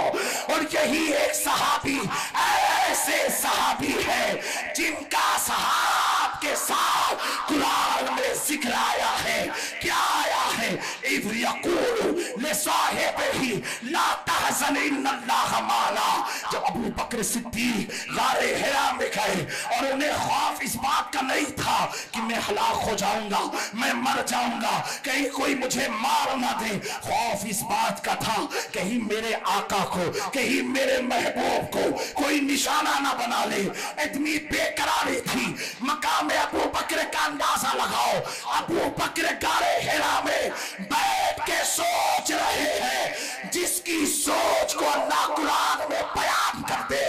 और यही एक सहाबी, ऐसे सहाबी है जिनका सहाब के साथ कुरान में जिक्र आया है। क्या आया है? इज़ यक़ूलु लिसाहिबिही ला तहज़न इन्नल्लाह माना। जब अबू बकर सिद्दीक गारे हिरा में गए और उन्हें खौफ इस बात का नहीं था कि मैं हलाक हो जाऊंगा, मैं मर जाऊंगा, कहीं कोई मुझे मार ना दे, खौफ इस बात का था कहीं मेरे आका को, कहीं मेरे महबूब को कोई निशाना ना बना ले। इतनी बेकरारी थी। मकाम अबू बकर का अंदाजा लगाओ, अबू बकर गारे हिरा में बैठ के सोच रहे हैं। जिसकी सोच को अल्लाह कुरान में बयान कर दे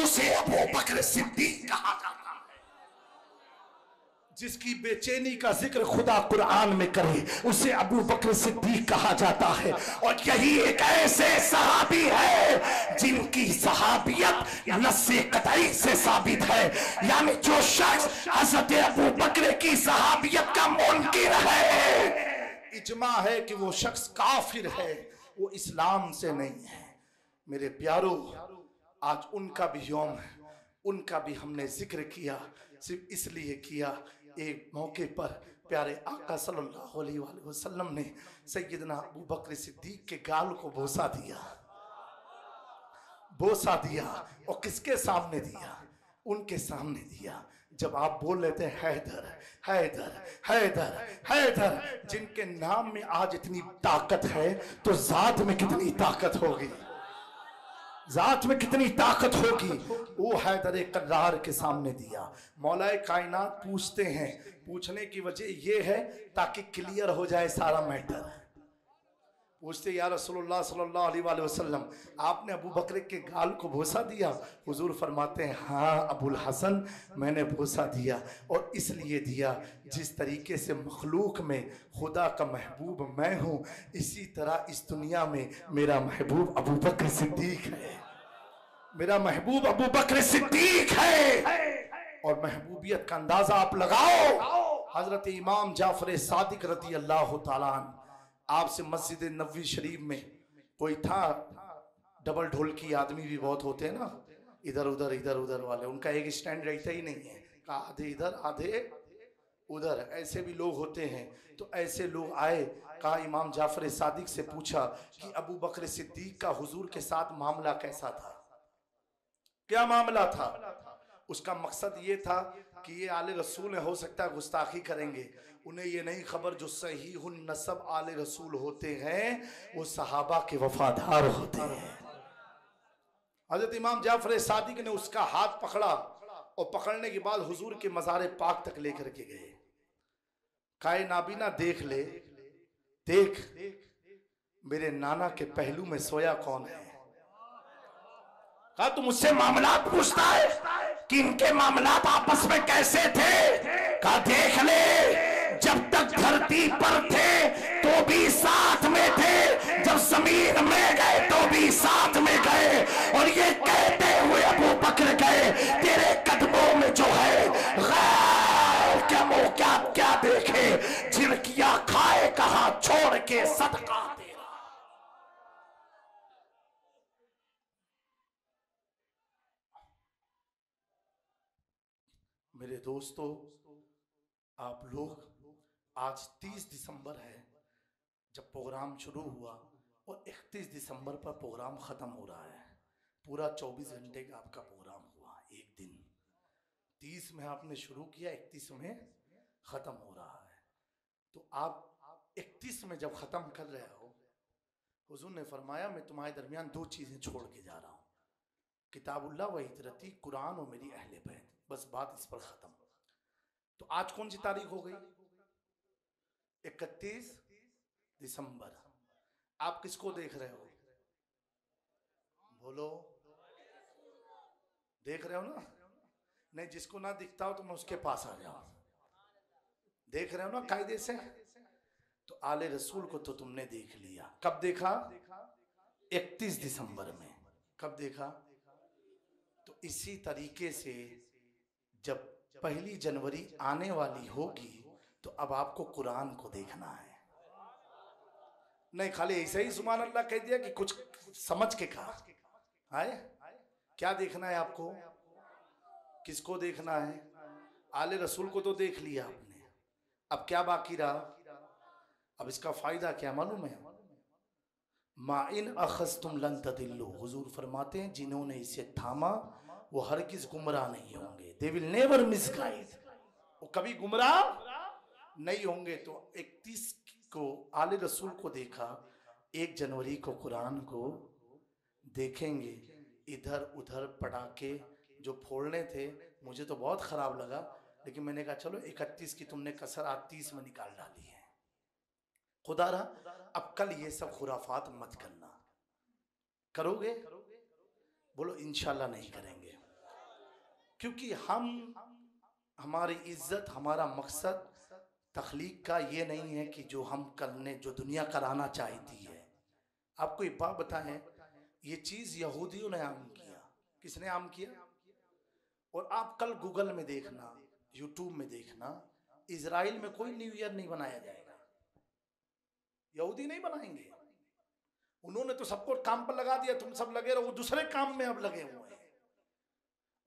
उसे अबू बकर सिद्दीक कहा जाता है। जिसकी बेचैनी का जिक्र खुदा कुरान में करे उसे अबू बकर सिद्दीक कहा जाता है। और यही एक ऐसे सहाबी है जिनकी सहाबियत नस्से कतई से साबित है। यानी जो शख्स हज़रत अबू बकर की सहाबियत का मुनकिर है, इजमा है कि वो शख्स काफिर है, वो इस्लाम से नहीं है। मेरे प्यारों, आज उनका भी यौम है, उनका भी हमने जिक्र किया, सिर्फ इसलिए किया एक मौके पर प्यारे आका सल्लल्लाहु अलैहि वसल्लम ने सैयदना अबू बकर सिद्दीक के गाल को बोसा दिया, बोसा दिया। और किसके सामने दिया? उनके सामने दिया जब आप बोल रहे थे हैदर हैदर हैदर हैदर, जिनके नाम में आज इतनी ताकत है तो जात में कितनी ताकत होगी, जात में कितनी ताकत होगी। वो हैदर कर्रार के सामने दिया। मौलाए कायनात पूछते हैं, पूछने की वजह ये है ताकि क्लियर हो जाए सारा मैटर। पूछते या रसूलुल्लाह सल्लल्लाहु अलैहि वसल्लम, आपने अबू बकर के गाल को बोसा दिया? हुजूर फरमाते हैं हाँ अबुल हसन, मैंने बोसा दिया। और इसलिए दिया जिस तरीके से मखलूक में खुदा का महबूब मैं हूँ, इसी तरह इस दुनिया में मेरा महबूब अबू बकर सिद्दीक है, मेरा महबूब अबू बकर सिद्दीक है। और महबूबियत का अंदाजा आप लगाओ। हजरत इमाम जाफर सादिक रज़ी अल्लाह ताला अन्हु, आपसे मस्जिद नबवी शरीफ में कोई था, डबल ढोल की आदमी भी बहुत होते हैं ना, इधर उधर वाले, उनका एक स्टैंड रहता ही नहीं है, आधे इधर आधे उधर, ऐसे भी लोग होते हैं। तो ऐसे लोग आए, कहा इमाम जाफर सादिक से पूछा कि अबू बकर सिद्दीक का हुजूर के साथ मामला कैसा था, क्या मामला था? उसका मकसद ये था कि ये आले रसूल हो सकता है गुस्ताखी करेंगे, उन्हें ये नहीं खबर जो सहीहुन नसब आले रसूल होते हैं वो सहाबा के वफादार होते हैं। हजरत इमाम जाफर सादिक ने उसका हाथ पकड़ा और पकड़ने के बाद हुजूर के मज़ार पाक तक लेकर के गए। काए नाबीना देख ले, देख मेरे नाना के पहलू में सोया कौन है। कहा तू मुझसे मामलात पूछता है कि इनके मामलात आपस में कैसे थे? कहा देख ले, जब तक धरती पर थे तो भी साथ में थे, जब जमीन में गए तो भी साथ में गए। और ये कहते हुए अबू बकर गए, तेरे कदमों में जो है गैर क्या मौका क्या देखे, झिड़कियां खाए कहां छोड़ के सदका दे रहा। मेरे दोस्तों, आप लोग, आज 30 दिसंबर है जब प्रोग्राम शुरू हुआ और 31 दिसंबर पर प्रोग्राम ख़त्म हो रहा है। पूरा 24 घंटे का आपका प्रोग्राम हुआ, एक दिन 30 में आपने शुरू किया, 31 में ख़त्म हो रहा है। तो आप 31 में जब ख़त्म कर रहे हो, हुजूर ने फरमाया मैं तुम्हारे दरमियान दो चीज़ें छोड़ के जा रहा हूँ, किताबुल्लाह व हिजरती, कुरान और मेरी अहले बैत, बस बात इस पर ख़त्म। तो आज कौन सी तारीख हो गई? 31 दिसंबर। आप किसको देख रहे हो? बोलो, देख रहे हो ना? नहीं, जिसको ना दिखता हो तो मैं उसके पास आ जाऊं। देख रहे हो ना कायदे से? तो आले रसूल को तो तुमने देख लिया। कब देखा? 31 दिसंबर में। कब देखा? तो इसी तरीके से जब 1 जनवरी आने वाली होगी तो अब आपको कुरान को देखना है। नहीं खाली ऐसे ही सुभान अल्लाह कह दिया कि कुछ समझ के कहा है। क्या देखना है आपको? किसको देखना है? आले रसूल को तो देख लिया आपने, अब क्या बाकी रहा? अब इसका फायदा क्या मालूम है? माइन अखज़तुम लन तदिल्लु, हुजूर फरमाते हैं जिन्होंने इसे थामा वो हरगिज गुमराह नहीं होंगे। दे विल नेवर मिसगाइड, वो कभी गुमराह नहीं होंगे। तो 31 को आले रसूल को देखा, 1 जनवरी को कुरान को देखेंगे। इधर उधर पटाखे जो फोड़ने थे मुझे तो बहुत खराब लगा, लेकिन मैंने कहा चलो 31 की तुमने कसर आज 30 में निकाल डाली है। खुदा रहा, अब कल ये सब खुराफात मत करना। करोगे? बोलो इंशाल्लाह नहीं करेंगे, क्योंकि हमारी इज्जत, हमारा मकसद तख्लीक का ये नहीं है कि जो हम करने, जो दुनिया कराना चाहती है। आपको एक बात बताएं, ये चीज़ यहूदियों ने आम किया। किसने आम किया? और आप कल गूगल में देखना, यूट्यूब में देखना, इजराइल में कोई न्यू ईयर नहीं बनाया जाएगा। यहूदी नहीं बनाएंगे, उन्होंने तो सबको काम पर लगा दिया, तुम सब लगे रहो, वो दूसरे काम में अब लगे हुए हैं।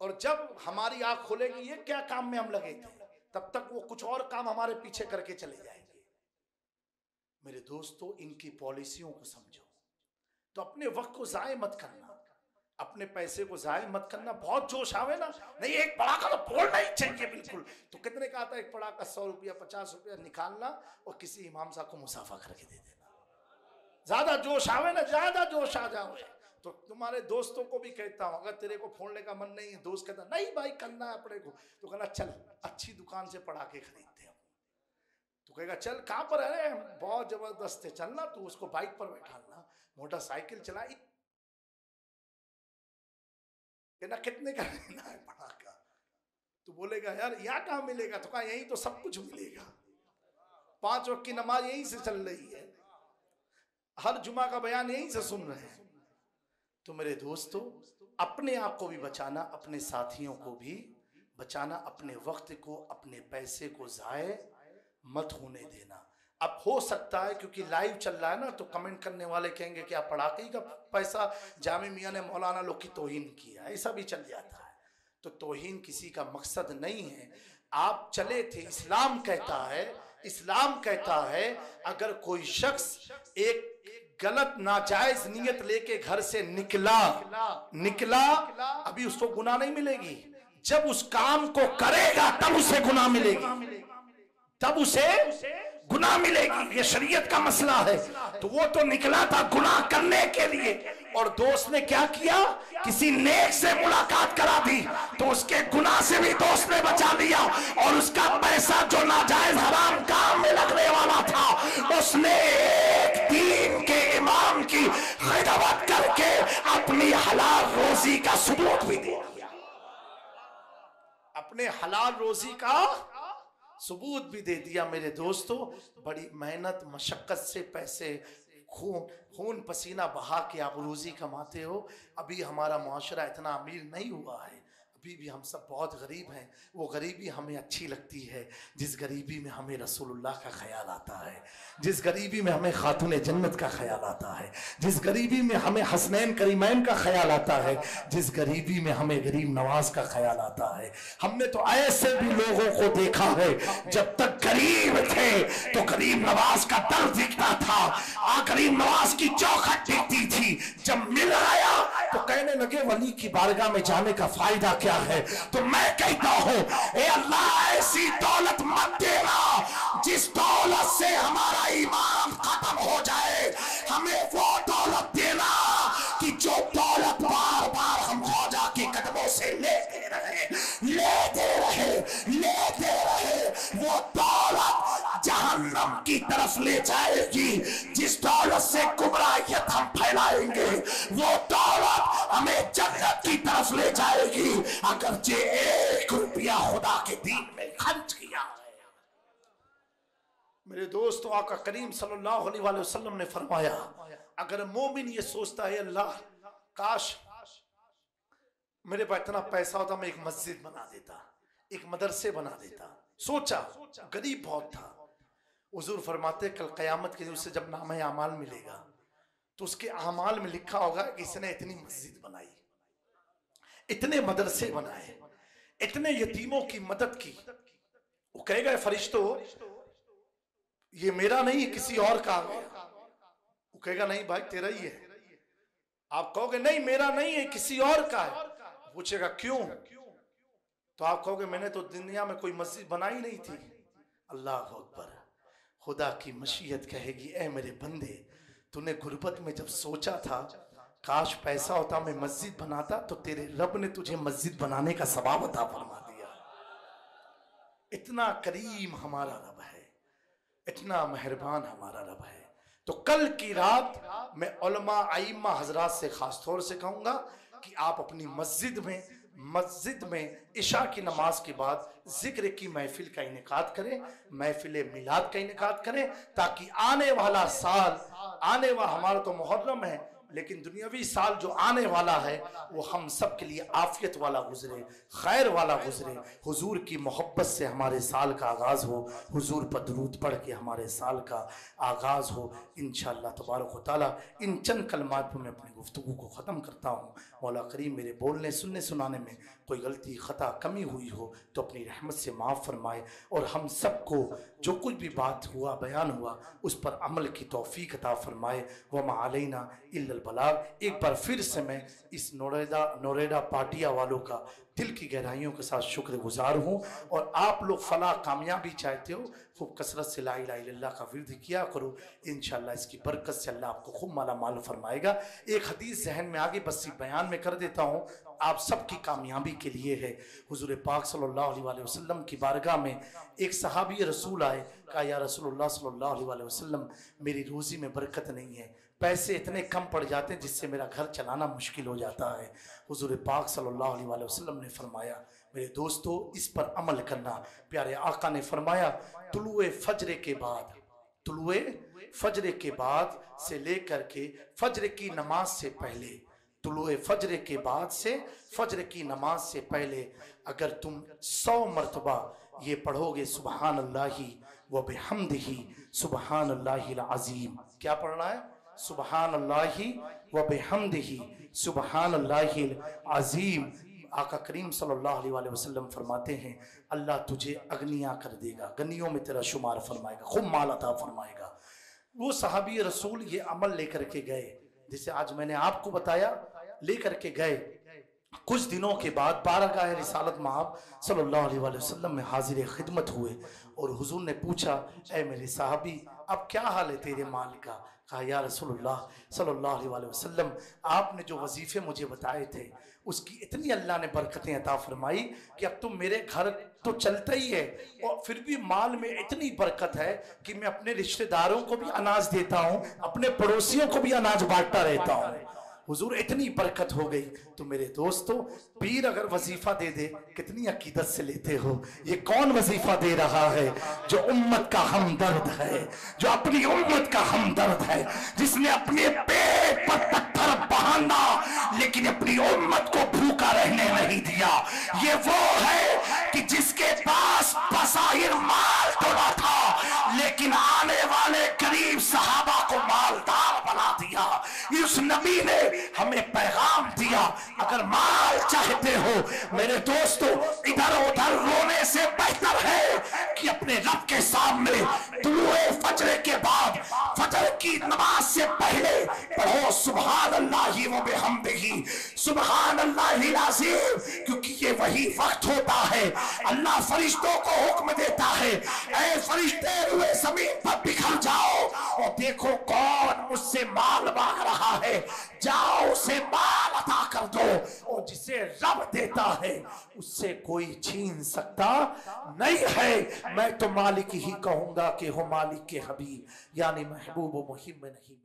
और जब हमारी आंख खुलेगी ये क्या काम में हम लगे थे, तब तक वो कुछ और काम हमारे पीछे करके चले जाएंगे। मेरे दोस्तों, इनकी पॉलिसियों को समझो। तो अपने वक्त को जाए मत करना, अपने पैसे को जाए मत करना। बहुत जोश आवे ना, नहीं एक पड़ाका तो फोड़ना ही चाहिए बिल्कुल, तो कितने का आता है एक पड़ाका? 100 रुपया 50 रुपया निकालना और किसी इमाम साहब को मुसाफा करके दे देना। ज्यादा जोश आवे ना, ज्यादा जोश आ जाओ तो तुम्हारे दोस्तों को भी कहता हूं, अगर तेरे को फोड़ने का मन नहीं है, दोस्त कहता नहीं भाई करना है अपने को, तो कहना चल अच्छी दुकान से पड़ाके खरीदते हैं। तो कहेगा चल कहां पर है? बहुत जबरदस्त है, चलना। तू उसको बाइक पर बैठाना, मोटरसाइकिल चलाई, कहना कितने का लेना है पड़ाका? तो बोलेगा यार यहाँ कहाँ मिलेगा? तो कहा यहीं तो सब कुछ मिलेगा, 5 वक्त की नमाज यहीं से चल रही है, हर जुमा का बयान यहीं से सुन रहे हैं। तो मेरे दोस्तों, अपने आप को भी बचाना, अपने साथियों को भी बचाना, अपने वक्त को, अपने पैसे को जाए मत होने देना। अब हो सकता है क्योंकि लाइव चल रहा है ना, तो कमेंट करने वाले कहेंगे क्या पड़ाके का पैसा जामे मियां ने मौलाना लोग की तौहीन किया, ऐसा भी चल जाता है। तो तौहीन किसी का मकसद नहीं है। आप चले थे, इस्लाम कहता है अगर कोई शख्स एक गलत नाजायज नियत लेके घर से निकला अभी उसको गुनाह नहीं मिलेगी, जब उस काम को करेगा तब उसे गुनाह मिलेगी, तब उसे गुनाह मिलेगी। ये शरीयत का मसला है। तो वो तो निकला था गुनाह करने के लिए, और दोस्त ने क्या किया? किसी नेक से मुलाकात करा दी, तो उसके गुनाह से भी दोस्त ने बचा लिया, और उसका पैसा जो नाजायज हराम काम में लगने वाला था, उसने एक दीन के इमाम की खिदमत करके अपनी हलाल रोजी का सबूत भी दे दिया, अपने हलाल रोजी का सबूत भी दे दिया। मेरे दोस्तों, बड़ी मेहनत मशक्कत से पैसे खून पसीना बहा के आप रोजी कमाते हो। अभी हमारा मुआशरा इतना अमीर नहीं हुआ है, अभी भी हम सब बहुत गरीब हैं। वो गरीबी हमें अच्छी लगती है जिस गरीबी में हमें रसूलुल्लाह का ख्याल आता है, जिस गरीबी में हमें खातून जन्नत का ख्याल आता है, जिस गरीबी में हमें हसनैन करीमैन का ख्याल आता है, जिस गरीबी में हमें गरीब नवाज का ख्याल आता है। हमने तो ऐसे भी लोगों को देखा है, जब तक गरीब थे तो गरीब नवाज का दर्द दिखता था, गरीब नवाज की चौखट दिखती थी। जब मिल आया तो कहने लगे वली की बारगाह में जाने का फायदा क्या है? तो मैं कहता हूं, ए अल्लाह ऐसी दौलत मत देना जिस दौलत से हमारा ईमान खत्म हो जाए। हमें वो दौलत देना कि जो दौलत बार बार हम ख्वाजा के कदमों से लेते रहे, वो दौलत जहन्नम की तरफ ले जाएगी। जिस दौलत से गुमराहियत हम फैलाएंगे, वो दौलत हमें जन्नत की तरफ ले जाएगी, अगर जे 1 रुपया खुदा के दीन में खर्च किया। मेरे दोस्तों, आका करीम सल्लल्लाहु अलैहि वसल्लम ने फरमाया, अगर मोमिन ये सोचता है अल्लाह काश मेरे पास इतना पैसा होता, मैं एक मस्जिद बना देता, एक मदरसे बना देता। सोचा, गरीब बहुत था। हुजूर फरमाते कल क़यामत के दिन उसे जब नामे अमाल मिलेगा तो उसके अमाल में लिखा होगा कि इसने इतनी मस्जिद बनाई, इतने मदरसे बनाए, इतने यतीमों की मदद की। वो कहेगा फरिश्तों ये मेरा नहीं है, किसी और का है। वो कहेगा नहीं भाई तेरा ही है। आप कहोगे नहीं मेरा नहीं है, किसी और का है। पूछेगा क्यों? तो आप कहोगे मैंने तो दुनिया में कोई मस्जिद बनाई नहीं थी। अल्लाह अकबर। खुदा की मशीयत कहेगी, ए मेरे बंदे, तूने गुर्बत में जब सोचा था काश पैसा होता मैं मस्जिद बनाता, तो तेरे रब ने तुझे मस्जिद बनाने का सबाब अता फरमा दिया। इतना करीम हमारा रब है, इतना मेहरबान हमारा रब है। तो कल की रात मैं उलमा आइम्मा हजरात से खास तौर से कहूंगा कि आप अपनी मस्जिद में इशा की नमाज के बाद जिक्र की महफिल का इनेकाद करें, महफिल मिलाद का इनेकाद करें, ताकि आने वाला साल, हमारा तो मुहर्रम है, लेकिन दुनियावी साल जो आने वाला है वो हम सब के लिए आफियत वाला गुजरे, खैर वाला गुजरे। हुजूर की मोहब्बत से हमारे साल का आगाज़ हो, हुजूर पर दुरूद पढ़ के हमारे साल का आगाज़ हो इंशाअल्लाह तबारक व तआला। इन चंद कलमात पर मैं अपनी गुफ्तगू को ख़त्म करता हूँ। मौला करीम मेरे बोलने सुनने सुनाने में कोई गलती ख़ता कमी हुई हो तो अपनी रहमत से माफ़ फरमाए, और हम सबको जो कुछ भी बात हुआ बयान हुआ उस पर अमल की तौफीक अता फरमाए। वमा अलैना इल्लल बलाग। एक बार फिर से मैं इस नोरेडा पाटिया वालों का दिल की गहराइयों के साथ शुक्रगुजार हूँ। और आप लोग फलाह कामयाबी चाहते हो, खूब कसरत से ला इलाहा इल्लल्लाह का विर्द किया करो, इंशाअल्लाह इसकी बरकत से अल्लाह आपको खूब माला माल फरमाएगा। एक हदीस जहन में आगे बस बयान में कर देता हूँ, आप सबकी कामयाबी के लिए है। हुजूर पाक सल्लल्लाहु अलैहि वसल्लम की बारगाह में एक सहाबी रसूल आए, कहा या रसूलुल्लाह सल्लल्लाहु अलैहि वसल्लम मेरी रोज़ी में बरकत नहीं है, पैसे इतने कम पड़ जाते हैं जिससे मेरा घर चलाना मुश्किल हो जाता है। हुजूर पाक सल्लल्लाहु अलैहि वसल्लम ने फरमाया मेरे दोस्तों इस पर अमल करना। प्यारे आका ने फरमाया तुलुए फजर के बाद, तुलुए फजर के बाद से लेकर के फजर की नमाज से पहले, तुलुए फजर के बाद से फजर की नमाज से पहले अगर तुम 100 मरतबा ये पढ़ोगे सुबहान अल्लाही व बिहम्दिही सुबहान अल्लाहिल अज़ीम। क्या पढ़ना है? सुबहान अल्लाही व बिहम्दिही सुबहान अल्लाहिल अज़ीम। आका करीम सल्लल्लाहु अलैहि वसल्लम फरमाते हैं अल्लाह तुझे अग्नियां कर देगा, गनियों में तेरा शुमार फरमाएगा, खूब माल अता फरमाएगा। वो सहाबी रसूल ये अमल लेकर के गए जिसे आज मैंने आपको बताया, लेकर के गए। कुछ दिनों के बाद बारगाह रिसालत माब सल्लल्लाहु अलैहि वसल्लम में हाजिर खिदमत हुए और हुजूर ने पूछा ऐ मेरे साहबी अब क्या हाल है तेरे माल का? कहा या रसूलुल्लाह सल्लल्लाहु अलैहि वसल्लम आपने जो वजीफे मुझे बताए थे उसकी इतनी अल्लाह ने बरकतें अता फरमाई कि अब तो मेरे घर तो चलता ही है और फिर भी माल में इतनी बरकत है कि मैं अपने रिश्तेदारों को भी अनाज देता हूँ, अपने पड़ोसियों को भी अनाज बांटता रहता हूँ। हुजूर इतनी बरकत हो गई। तो मेरे दोस्तों पीर अगर वजीफा दे दे कितनी अकीदत से लेते हो? ये कौन वजीफा दे रहा है? जो उम्मत का हमदर्द है, जो अपनी उम्मत का हमदर्द है, जिसने अपने पेट पर पत्थर बहाना लेकिन अपनी उम्मत को भूखा रहने नहीं दिया। ये वो है कि जिसके पास बसाइर माल थोड़ा था लेकिन आने वाले गरीब सहाबा को मालदार बना दिया। इस नबी ने हमें पैगाम दिया अगर माल चाहते हो मेरे दोस्तों इधर उधर रोने से बेहतर है कि अपने रब के सामने तुलुए फजर के बाद फजर की नमाज से पहले पढ़ो सुभान अल्लाही व बिहम्दिही सुभान अल्लाहिल अज़ीम, क्योंकि ये वही वक्त होता है अल्लाह फरिश्तों को हुक्म देता है ऐ फरिश्ते रुए जमीन पर बिखर जाओ और देखो कौन मुझसे माल मांग रहा है, जाओ उसे माल अता कर दो। और जिसे रब देता है उससे कोई छीन सकता नहीं है। मैं तो मालिक ही कहूंगा कि हो मालिक के हबीब यानी महबूब मुहिम में नहीं।